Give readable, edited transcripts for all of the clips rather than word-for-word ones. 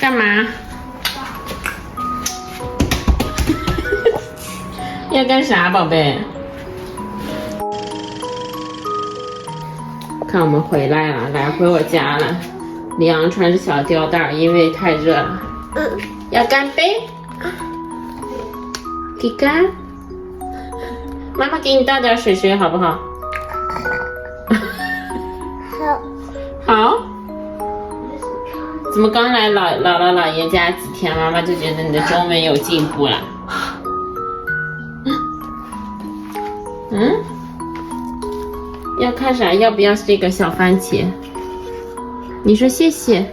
干嘛？要干啥，宝贝？看我们回来了，回我家了。李昂穿着小吊带，因为太热了。要干杯？给干？妈妈给你倒点水好不好？好。怎么刚来姥姥姥爷家几天，妈妈就觉得你的中文有进步了？要看啥？要不要这个小番茄？你说谢谢。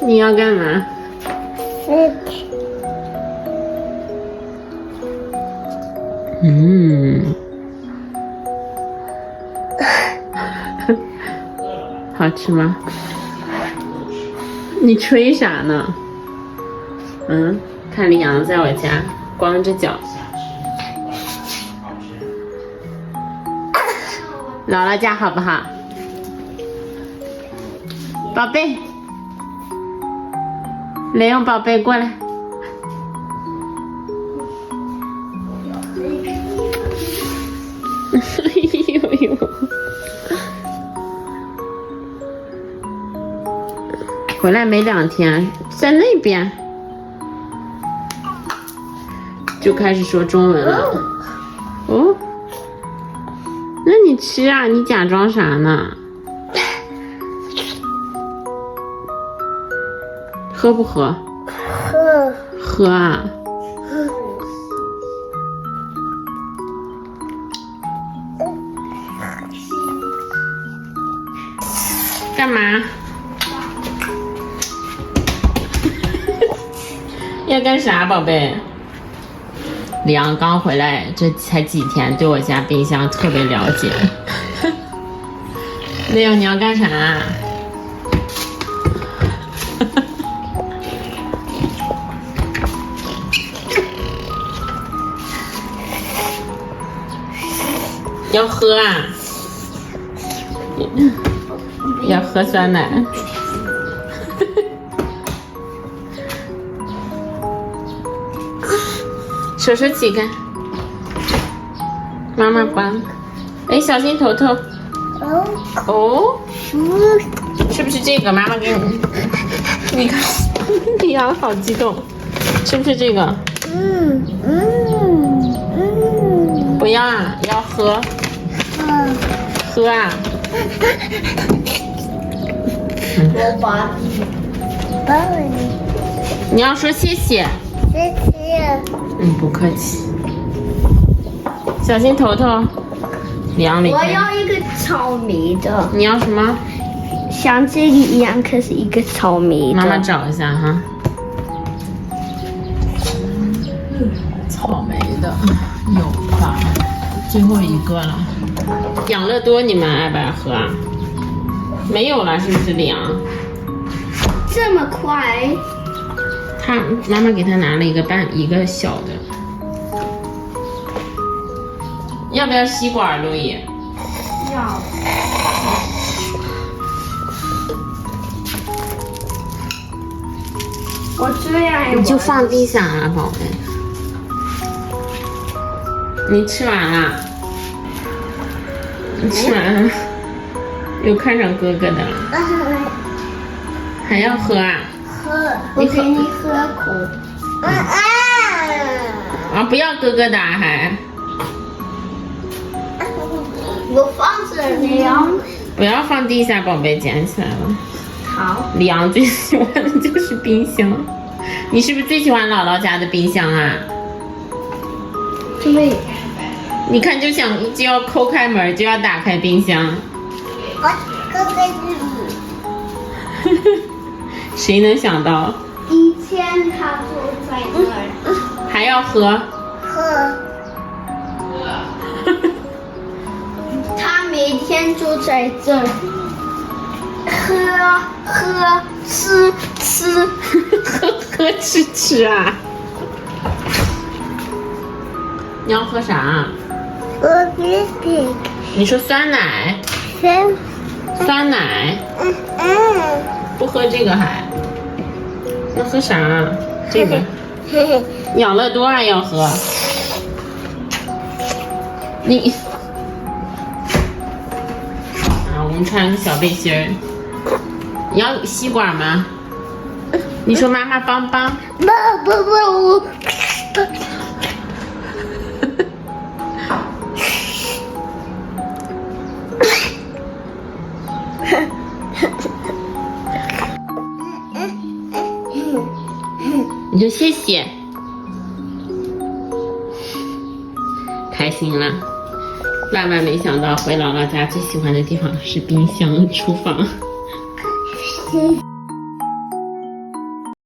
你要干嘛？好吃吗？你吹啥呢？看李阳在我家光着脚。姥姥家好不好？宝贝，雷勇宝贝过来。哎呦呦！回来没2天，在那边就开始说中文了。哦，那你吃啊？你假装啥呢？喝不喝？喝啊！干嘛？要干啥，宝贝？李阳刚回来，这才几天，对我家冰箱特别了解。雷勇，你要干啥？要喝啊？要喝酸奶。手起开，妈妈帮。哎，小心头头。哦，是不是这个？妈妈给你。你看，李阳好激动，是不是这个？不要啊，要喝。喝啊。我把你要说谢谢。谢谢。不客气。小心头头。李阳里。我要一个草莓的。你要什么？像这个一样，可是一个草莓的。妈妈找一下哈。草莓的有吧？最后一个了。养乐多你们爱不爱喝啊？没有了，是不是李阳？这么快？妈妈给他拿了一个小的。要不要吸管，路易？要。我最爱。你就放地上了，宝贝。你吃完了？你吃完了？又看上哥哥的了。还要喝啊？喝。我给你喝口。啊！不要哥哥的还。我放这里啊。不要放地下，宝贝，捡起来了。好。李阳最喜欢的就是冰箱，你是不是最喜欢姥姥家的冰箱啊？对。你看就要抠开门，就要打开冰箱。我哥哥这里。谁能想到？以前他坐在那儿。还要喝？喝。他每天坐在这儿。喝吃喝吃啊！你要喝啥？我给你。你说酸奶？酸奶？喝这个还？要喝啥啊？这个养乐多啊，要喝。你啊，我们穿了个小背心儿。你要吸管吗？你说妈妈帮帮。不，你就谢谢，开心了。万万没想到回姥姥家最喜欢的地方是冰箱、厨房。